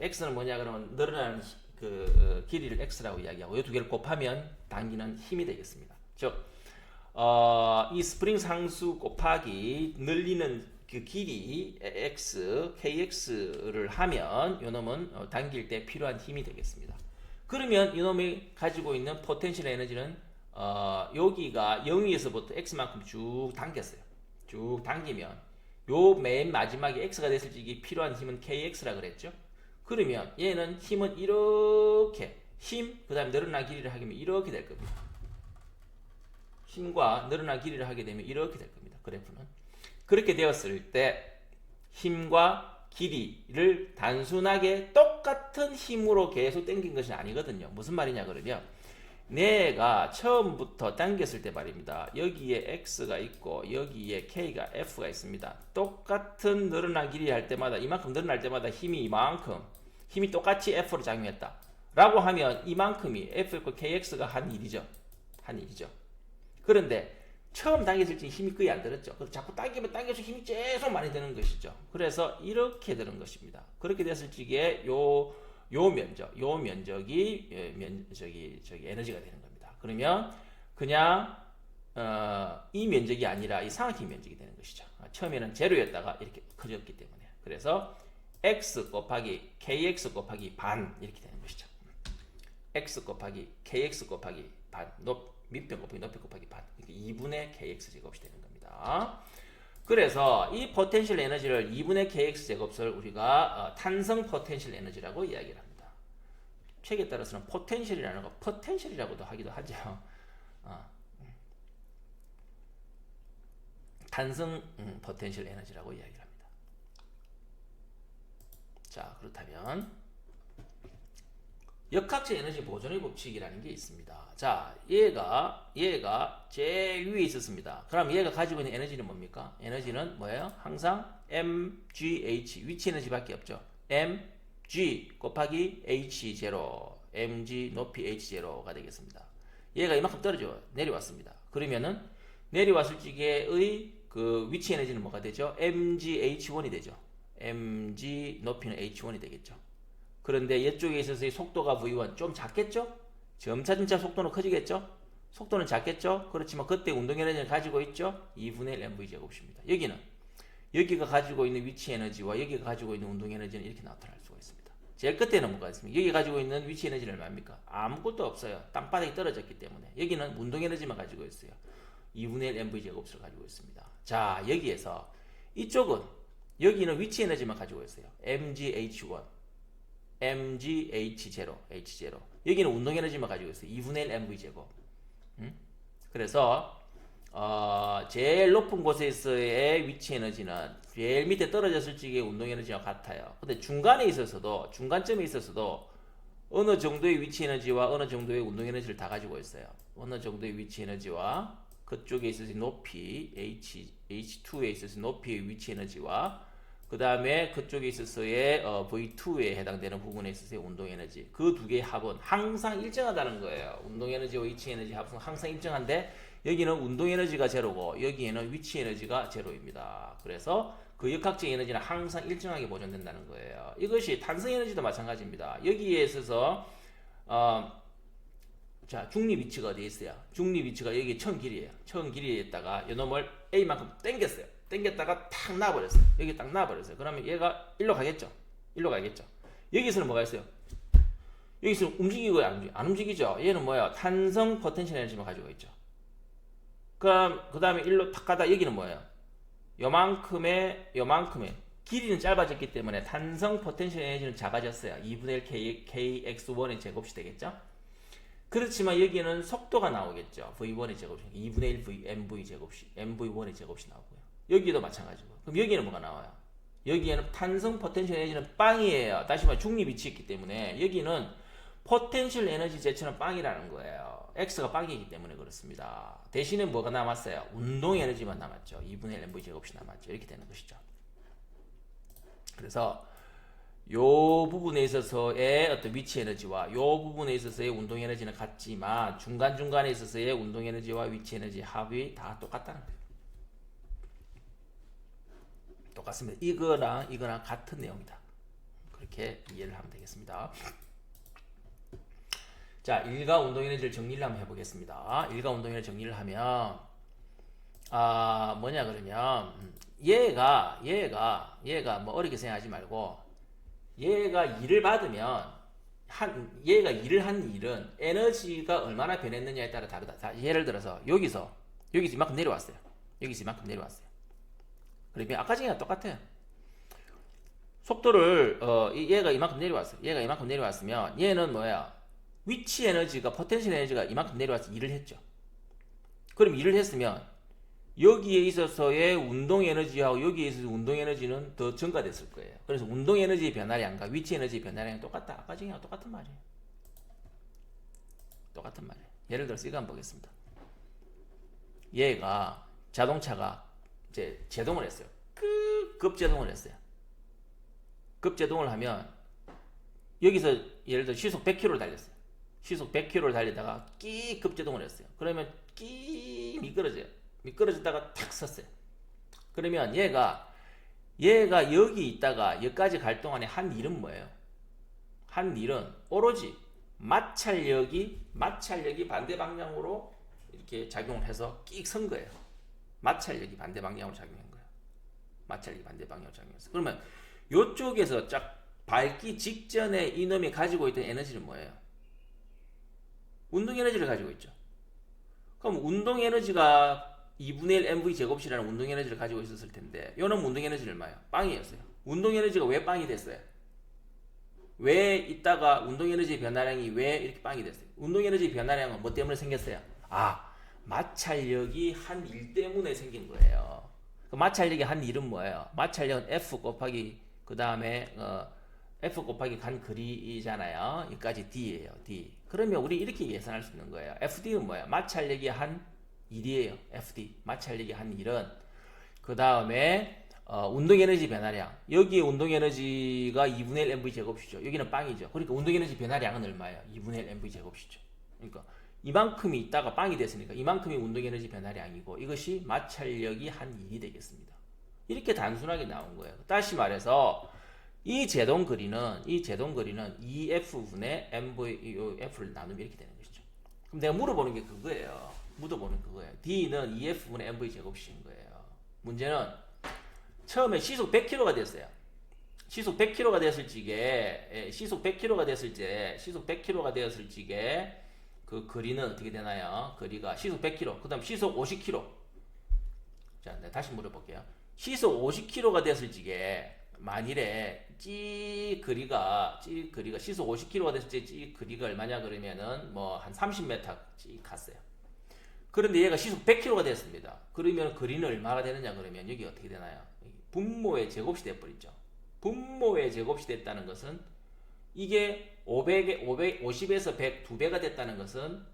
Speaker 1: X는 뭐냐 그러면 늘어나는 그 길이를 X라고 이야기하고 이 두 개를 곱하면 당기는 힘이 되겠습니다. 즉 이 스프링 상수 곱하기 늘리는 그 길이 x, kx를 하면 요놈은 당길 때 필요한 힘이 되겠습니다. 그러면 이놈이 가지고 있는 포텐셜 에너지는 여기가 0에서부터 x만큼 쭉 당겼어요. 쭉 당기면 요 맨 마지막에 x가 됐을 때 이게 필요한 힘은 kx라 그랬죠. 그러면 얘는 힘은 이렇게 그 다음에 늘어난 길이를 하게 되면 이렇게 될 겁니다. 힘과 늘어난 길이를 하게 되면 이렇게 될 겁니다. 그래프는. 그렇게 되었을 때 힘과 길이를 단순하게 똑같은 힘으로 계속 당긴 것이 아니거든요. 무슨 말이냐 그러면 내가 처음부터 당겼을 때 말입니다. 여기에 x가 있고 여기에 k가 f가 있습니다. 똑같은 늘어난 길이 할 때마다 이만큼 늘어날 때마다 힘이 똑같이 f로 작용했다 라고 하면 이만큼이 f = kx가 한 일이죠. 그런데 처음 당겼을 때 힘이 거의 안 들었죠. 그래서 자꾸 당기면 당겨서 힘이 계속 많이 드는 것이죠. 그래서 이렇게 드는 것입니다. 그렇게 됐을 적에 요 면적이 에너지가 되는 겁니다. 그러면 그냥 이 면적이 아니라 이 삼각형 면적이 되는 것이죠. 처음에는 제로였다가 이렇게 커졌기 때문에. 그래서 x 곱하기 kx 곱하기 반 이렇게 되는 것이죠. x 곱하기 kx 곱하기 반 밑변 곱하기 높이 곱하기 반. 그러니까 2분의 kx 제곱이 되는 겁니다. 그래서 이 포텐셜 에너지를 2분의 kx 제곱을 우리가 탄성 포텐셜 에너지라고 이야기를 합니다. 책에 따라서는 포텐셜이라는 거 포텐셜이라고도 하기도 하죠. 탄성 포텐셜 에너지라고 이야기를 합니다. 자, 그렇다면 역학적 에너지 보존의 법칙이라는 게 있습니다. 자, 얘가 제일 위에 있었습니다. 그럼 얘가 가지고 있는 에너지는 뭡니까? 에너지는 뭐예요? 항상 mgh, 위치 에너지밖에 없죠. mg 곱하기 h0, mg 높이 h0가 되겠습니다. 얘가 이만큼 내려왔습니다. 그러면은 내려왔을 적에의 그 위치 에너지는 뭐가 되죠? mgh1이 되죠. mg 높이는 h1이 되겠죠. 그런데 이쪽에 있어서의 속도가 v1 좀 작겠죠? 점차 속도는 커지겠죠? 속도는 작겠죠? 그렇지만 그때 운동 에너지를 가지고 있죠? 2분의 1 mv 제곱입니다. 여기가 가지고 있는 위치 에너지와 여기가 가지고 있는 운동 에너지는 이렇게 나타날 수가 있습니다. 제일 끝에는 뭐가 있습니까? 여기 가지고 있는 위치 에너지는 얼마입니까? 아무것도 없어요. 땅바닥에 떨어졌기 때문에. 여기는 운동 에너지만 가지고 있어요. 2분의 1 mv 제곱을 가지고 있습니다. 자, 여기에서 여기는 위치 에너지만 가지고 있어요. mgh1, mgh0, h0. 여기는 운동 에너지만 가지고 있어요. 2분의 1 mv 제곱. 그래서 제일 높은 곳에서의 위치 에너지는 제일 밑에 떨어졌을 적의 운동 에너지와 같아요. 근데 중간점에 있어서도 어느 정도의 위치 에너지와 어느 정도의 운동 에너지를 다 가지고 있어요. 어느 정도의 위치 에너지와 그쪽에 있어서 높이 H2에 있어서 높이의 위치 에너지와 그 다음에 그쪽에 있어서의 V2에 해당되는 부분에 있어서의 운동 에너지, 그 두 개의 합은 항상 일정하다는 거예요. 운동 에너지와 위치 에너지 합은 항상 일정한데 여기는 운동 에너지가 제로고 여기에는 위치 에너지가 제로입니다. 그래서 그 역학적 에너지는 항상 일정하게 보존된다는 거예요. 이것이 탄성 에너지도 마찬가지입니다. 여기에 있어서 자, 중립 위치가 어디에 있어요? 중립 위치가 여기 처음 길이에요. 처음 길이에다가 이놈을 A만큼 당겼어요. 당겼다가 탁 놔버렸어요. 여기 딱 놔버렸어요. 그러면 얘가 일로 가겠죠? 여기서는 뭐가 있어요? 여기서는 움직이고 안 움직이죠? 얘는 뭐야? 탄성 포텐셜 에너지만 가지고 있죠. 그럼 그 다음에 일로 탁 가다 여기는 뭐예요? 요만큼의 길이는 짧아졌기 때문에 탄성 포텐셜 에너지는 작아졌어요. 2분의 1 kx1의 제곱이 되겠죠? 그렇지만 여기는 속도가 나오겠죠. v1의 제곱이 2분의 1 mv 제곱이 mv1의 제곱이 나오고요. 여기도 마찬가지고. 그럼 여기는 뭐가 나와요? 여기에는 탄성 포텐셜 에너지는 빵이에요. 다시 말해 중립 위치에 있기 때문에 여기는 포텐셜 에너지 제초는 빵이라는 거예요. x가 빵이기 때문에 그렇습니다. 대신에 뭐가 남았어요? 운동 에너지만 남았죠. 2분의 1 mv 제곱이 남았죠. 이렇게 되는 것이죠. 그래서 요 부분에 있어서의 어떤 위치 에너지와 요 부분에 있어서의 운동 에너지는 같지만 중간중간에 있어서의 운동 에너지와 위치 에너지 합이 다 똑같다는 거예요. 똑같습니다. 이거랑 같은 내용이다. 그렇게 이해를 하면 되겠습니다. 자, 일가 운동 에너지를 정리를 한번 해보겠습니다. 일가 운동 에너지 정리를 하면 뭐냐 그러면 얘가 뭐 어렵게 생각하지 말고 얘가 일을 받으면 얘가 일을 한 일은 에너지가 얼마나 변했느냐에 따라 다르다. 자, 예를 들어서 여기서 이만큼 내려왔어요. 여기서 이만큼 내려왔어요. 그러면 아까 전이랑 똑같아요. 속도를 얘가 이만큼 내려왔어요. 얘가 이만큼 내려왔으면 얘는 뭐야? 위치 에너지가 포텐셜 에너지가 이만큼 내려와서 일을 했죠. 그럼 일을 했으면 여기에 있어서의 운동 에너지하고 여기에 있어서 운동 에너지는 더 증가됐을 거예요. 그래서 운동 에너지의 변화량과 위치 에너지의 변화량이 똑같다. 아까 전이랑 똑같은 말이에요. 똑같은 말이에요. 예를 들어서 이거 한번 보겠습니다. 얘가 자동차가 이제 제동을 했어요. 급제동을 했어요. 급제동을 하면 여기서 예를 들어 시속 100km를 달렸어요. 시속 100km를 달리다가 끼 급제동을 했어요. 그러면 끼 미끄러져요. 미끄러졌다가 탁 섰어요. 그러면 얘가 여기 있다가 여기까지 갈 동안에 한 일은 뭐예요? 한 일은 오로지 마찰력이 반대 방향으로 이렇게 작용을 해서 끼익 선 거예요. 마찰력이 반대 방향으로 작용한 거예요. 마찰력이 반대 방향으로 작용해서. 그러면 이쪽에서 쫙 밟기 직전에 이놈이 가지고 있던 에너지는 뭐예요? 운동 에너지를 가지고 있죠. 그럼 운동 에너지가 2분의 1 mv 제곱이라는 운동 에너지를 가지고 있었을 텐데 요놈 운동 에너지는 얼마예요? 빵이었어요. 운동 에너지가 왜 빵이 됐어요? 왜 있다가 운동 에너지 변화량이 왜 이렇게 빵이 됐어요? 운동 에너지 변화량은 뭐 때문에 생겼어요? 마찰력이 한 일 때문에 생긴 거예요. 그 마찰력이 한 일은 뭐예요? 마찰력은 F 곱하기 그 다음에 F 곱하기 간 거리잖아요. 여기까지 D예요. D. 그러면 우리 이렇게 계산할 수 있는 거예요. FD는 뭐예요? 마찰력이 한 일이에요. FD. 마찰력이 한 일은 그 다음에 운동에너지 변화량. 여기에 운동에너지가 2분의 1 mv 제곱이죠. 여기는 빵이죠. 그러니까 운동에너지 변화량은 얼마예요? 2분의 1 mv 제곱이죠. 그러니까 이만큼이 있다가 빵이 됐으니까 이만큼이 운동에너지 변화량이고 이것이 마찰력이 한 일이 되겠습니다. 이렇게 단순하게 나온 거예요. 다시 말해서 이 제동 거리는 2F분의 MVF를 나누면 이렇게 되는 것이죠. 그럼 내가 물어보는 게 그거예요. D는 2F분의 MV 제곱인 거예요. 문제는 처음에 시속 100km가 됐어요. 시속 100km가 됐을 적에 그 거리는 어떻게 되나요? 거리가 시속 100km, 그 다음 시속 50km. 자, 내가 다시 물어볼게요. 시속 50km가 됐을 적에 만일에 거리가 시속 50km가 됐을 때 거리가 얼마냐 그러면은 뭐 한 30m 갔어요. 그런데 얘가 시속 100km가 됐습니다. 그러면 거리는 얼마가 되느냐 그러면 여기 어떻게 되나요? 분모의 제곱이 돼버리죠. 분모의 제곱이 됐다는 것은 이게 50에서 100 2배가 됐다는 것은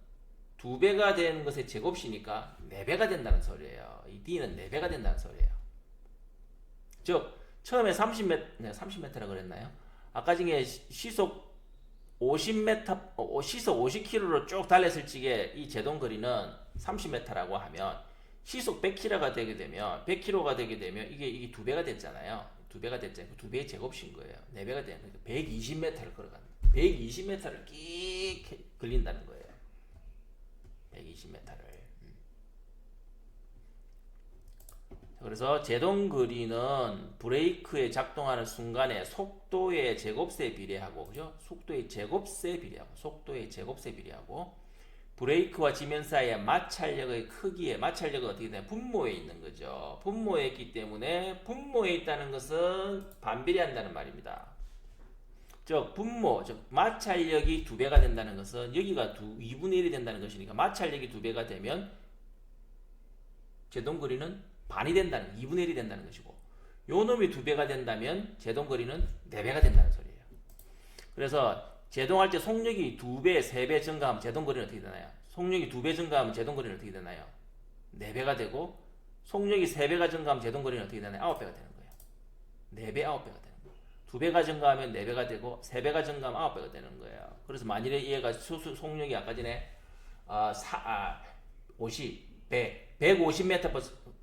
Speaker 1: 2배가 된 것의 제곱이니까 4배가 된다는 소리예요. 이 D는 4배가 된다는 소리예요. 즉 처음에 30m라 그랬나요? 아까 중에 시속 50m, 시속 50km로 쭉 달렸을 적에 이 제동 거리는 30m라고 하면 시속 100km가 되게 되면 이게 2배가 됐잖아요. 2배가 됐잖아요. 2배의 제곱인 거예요. 4배가 되는 거니까 120m를 걸어가는 120m를 끼 걸린다는 거예요. 120m를. 그래서 제동 거리는 브레이크에 작동하는 순간에 속도의 제곱세에 비례하고, 그죠? 속도의 제곱세에 비례하고, 브레이크와 지면 사이의 마찰력의 크기에, 마찰력은 어떻게 되냐? 분모에 있는 거죠. 분모에 있기 때문에 분모에 있다는 것은 반비례한다는 말입니다. 즉 마찰력이 2배가 된다는 것은 여기가 2분의 1이 된다는 것이니까 마찰력이 2배가 되면 제동거리는 반이 된다는 2분의 1이 된다는 것이고 요 놈이 2배가 된다면 제동거리는 4배가 된다는 소리예요. 그래서 제동할 때 속력이 2배, 3배 증가하면 제동거리는 어떻게 되나요? 속력이 2배 증가하면 제동거리는 어떻게 되나요? 4배가 되고 속력이 3배가 증가하면 제동거리는 어떻게 되나요? 9배가 되는 거예요. 4배, 9배가 되는 거예요. 2배가 증가하면 4배가 되고 3배가 증가하면 9배가 되는 거예요. 그래서 만일에 얘가 속력이 아까 전에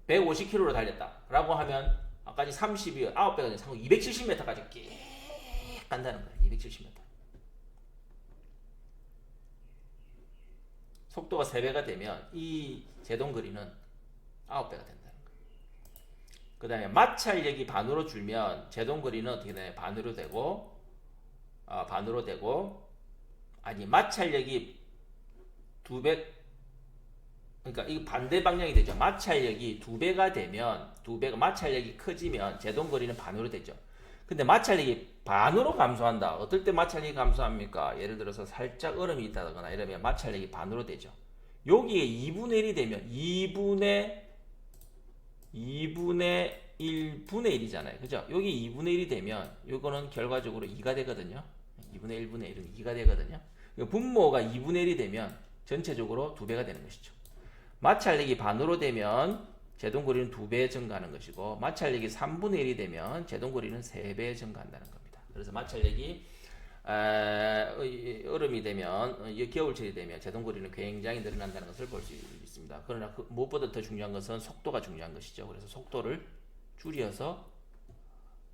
Speaker 1: 150km로 달렸다 라고 하면 아까 30이 9배가 되면 270m까지 끼 간다는 거예요. 270m. 속도가 3배가 되면 이 제동거리는 9배가 된다는 거예요. 그 다음에 마찰력이 반으로 줄면 제동거리는 어떻게 되나요? 반으로 되고 아니 마찰력이 2배, 그러니까 이 반대 방향이 되죠. 마찰력이 2배가 되면 마찰력이 커지면 제동거리는 반으로 되죠. 근데 마찰력이 반으로 감소한다. 어떨 때 마찰력이 감소합니까? 예를 들어서 살짝 얼음이 있다거나 이러면 마찰력이 반으로 되죠. 여기에 2분의 1이 되면 2분의 1분의 1이잖아요. 그죠? 여기 2분의 1이 되면 요거는 결과적으로 2가 되거든요. 2분의 1분의 1은 2가 되거든요. 분모가 2분의 1이 되면 전체적으로 2배가 되는 것이죠. 마찰력이 반으로 되면 제동거리는 2배 증가하는 것이고 마찰력이 3분의 1이 되면 제동거리는 3배 증가한다는 겁니다. 그래서 마찰력이 얼음이 되면 겨울철이 되면 제동거리는 굉장히 늘어난다는 것을 볼 수 있습니다. 그러나 무엇보다 더 중요한 것은 속도가 중요한 것이죠. 그래서 속도를 줄여서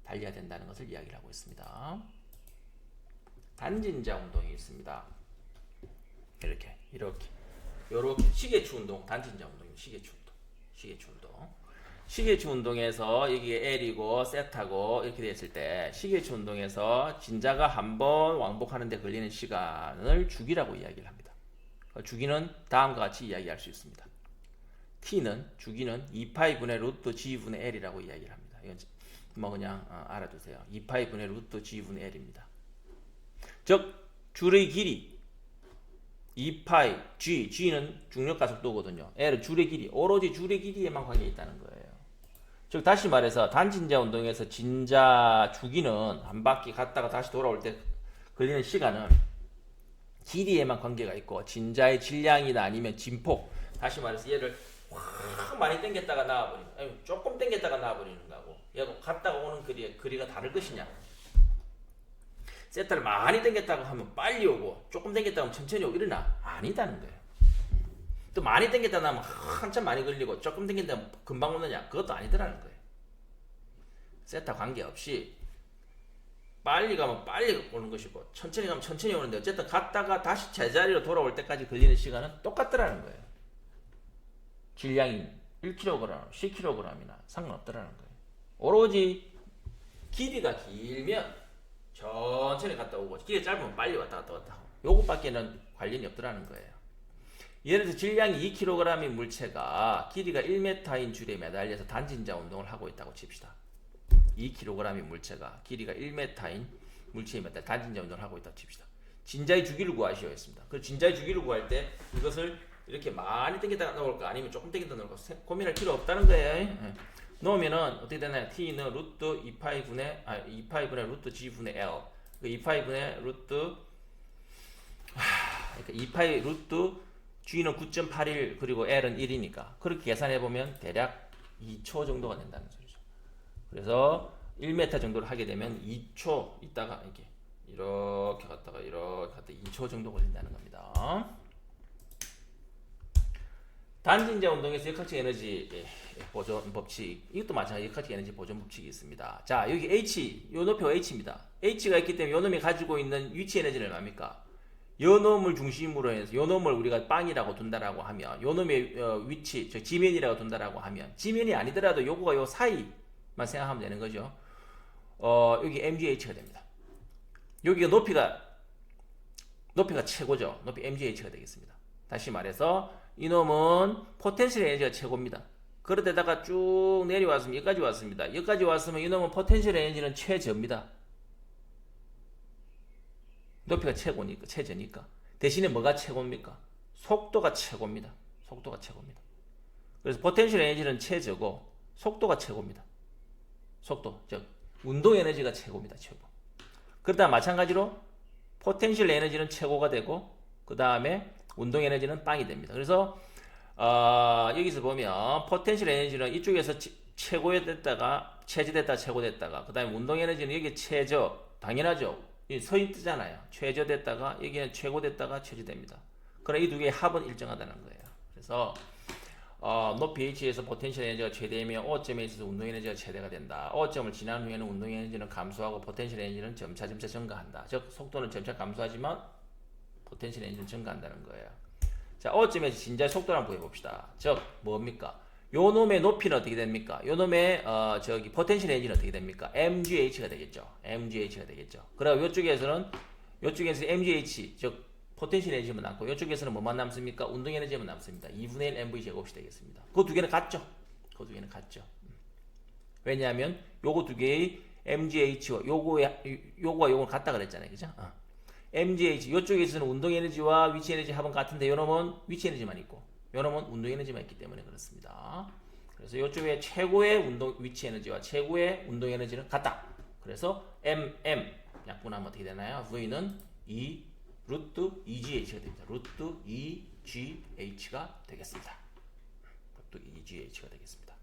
Speaker 1: 달려야 된다는 것을 이야기를 하고 있습니다. 단진자 운동이 있습니다. 이렇게 시계추 운동, 단진자 운동입니다. 시계추 운동에서 여기에 L이고 세타고 이렇게 됐을 때 시계추 운동에서 진자가 한번 왕복하는 데 걸리는 시간을 주기라고 이야기를 합니다. 주기는 다음과 같이 이야기할 수 있습니다. 주기는 2파이분의 루트 G분의 L이라고 이야기를 합니다. 이건 뭐 그냥 알아두세요. 2파이분의 루트 G분의 L입니다. 즉 줄의 길이 2파이 G는 중력가속도거든요. L은 줄의 길이, 오로지 줄의 길이에만 관계 있다는 거예요. 즉 다시 말해서 단진자 운동에서 진자 주기는 한 바퀴 갔다가 다시 돌아올 때 걸리는 시간은 길이에만 관계가 있고 진자의 질량이나 아니면 진폭, 다시 말해서 얘를 확 많이 당겼다가 나와버리는, 아니 조금 당겼다가 나와버리는 거고 얘가 갔다가 오는 거리가 다를 것이냐. 세타를 많이 당겼다고 하면 빨리 오고 조금 당겼다고 하면 천천히 오고 이러나? 아니다는 거예요. 또 많이 당겼다 하면 한참 많이 걸리고 조금 당겼다 하면 금방 오느냐? 그것도 아니더라는 거예요. 세타 관계없이 빨리 가면 빨리 오는 것이고 천천히 가면 천천히 오는데 어쨌든 갔다가 다시 제자리로 돌아올 때까지 걸리는 시간은 똑같더라는 거예요. 질량이 1kg, 10kg이나 상관없더라는 거예요. 오로지 길이가 길면 천천히 갔다 오고 길이 짧으면 빨리 왔다 갔다 하고 요것밖에는 관련이 없더라는 거예요. 예를 들어서 질량이 2kg인 물체가 길이가 1m인 줄에 매달려서 단진자 운동을 하고 있다고 칩시다. 2kg인 물체가 길이가 1m인 물체에 매달려 단진자 운동을 하고 있다고 칩시다. 진자의 주기를 구하시오 했습니다. 그 진자의 주기를 구할 때 이것을 이렇게 많이 당기다가 넣을까 아니면 조금 당기다 넣을까 고민할 필요 없다는 거예요. 넣으면은 어떻게 되나요? t는 루트 2파이분의 루트 g분의 l. 그 2파이분의 루트 그러니까 2파이 루트 g는 9.81 그리고 l은 1이니까 그렇게 계산해 보면 대략 2초 정도가 된다는 소리죠. 그래서 1m 정도를 하게 되면 2초 있다가 이렇게 갔다가 2초 정도 걸린다는 겁니다. 단진자 운동에서 역학적 에너지 보존 법칙, 이것도 마찬가지 역학적 에너지 보존 법칙이 있습니다. 자, 여기 H, 요 높이가 H입니다. H가 있기 때문에 요 놈이 가지고 있는 위치 에너지는 얼마입니까? 요 놈을 중심으로 해서 요 놈을 우리가 빵이라고 둔다라고 하면 요 놈의 위치, 즉 지면이라고 둔다라고 하면 지면이 아니더라도 요거가 요 사이만 생각하면 되는 거죠. 여기 MGH가 됩니다. 여기가 높이가 최고죠. 높이 MGH가 되겠습니다. 다시 말해서 이놈은 포텐셜 에너지가 최고입니다. 그러다가 쭉 내려왔으면 여기까지 왔습니다. 여기까지 왔으면 이놈은 포텐셜 에너지는 최저입니다. 높이가 최저니까. 대신에 뭐가 최고입니까? 속도가 최고입니다. 그래서 포텐셜 에너지는 최저고 속도가 최고입니다. 속도, 즉 운동 에너지가 최고입니다. 최고. 그러다 마찬가지로 포텐셜 에너지는 최고가 되고 그 다음에 운동 에너지는 빵이 됩니다. 그래서 여기서 보면 포텐셜 에너지는 이쪽에서 최고됐다가 최저됐다가 최고됐다가 그 다음에 운동 에너지는 여기 최저, 당연하죠. 서인 뜨잖아요. 최저됐다가 여기는 최고됐다가 최저됩니다. 그러나 이 두 개의 합은 일정하다는 거예요. 그래서 높이 H에서 포텐셜 에너지가 최대이면 O점에 있어서 운동 에너지가 최대가 된다. O점을 지난 후에는 운동 에너지는 감소하고 포텐셜 에너지는 점차 증가한다. 즉 속도는 점차 감소하지만 포텐셜 에너지는 증가한다는 거예요. 자, O점에서 진자의 속도를 한번 구해봅시다. 즉 뭡니까? 요 놈의 높이는 어떻게 됩니까? 요 놈의 저기 포텐셜 에너지는 어떻게 됩니까? mgh가 되겠죠. mgh가 되겠죠. 그리고 요쪽에서 mgh 즉 포텐셜 에너지만 남고 요쪽에서는 뭐만 남습니까? 운동 에너지만 남습니다. 2분의 1 mv 제곱이 되겠습니다. 그 두 개는 같죠. 그 두 개는 같죠. 왜냐하면 요거 두 개의 mgh와 요거와 요거 같다 그랬잖아요. 그죠? mgh 요쪽에서는 운동 에너지와 위치 에너지 합은 같은데 요 놈은 위치 에너지만 있고 요 놈은 운동 에너지만 있기 때문에 그렇습니다. 그래서 요쪽에 최고의 운동 위치 에너지와 최고의 운동 에너지는 같다. 그래서 약분하면 어떻게 되나요? V는 2 루트 2GH가 됩니다. 루트 2GH가 되겠습니다. 루트 2GH가 되겠습니다.